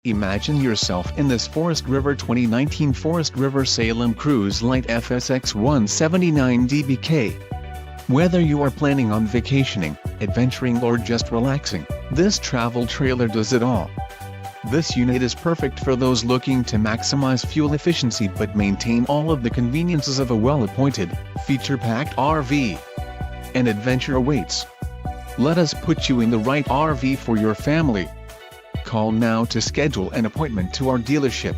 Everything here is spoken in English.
Imagine yourself in this Forest River 2019 Forest River Salem Cruise LITE FSX 179 DBK. Whether you are planning on vacationing, adventuring or just relaxing, this travel trailer does it all. This unit is perfect for those looking to maximize fuel efficiency but maintain all of the conveniences of a well-appointed, feature-packed RV. An adventure awaits. Let us put you in the right RV for your family. Call now to schedule an appointment to our dealership.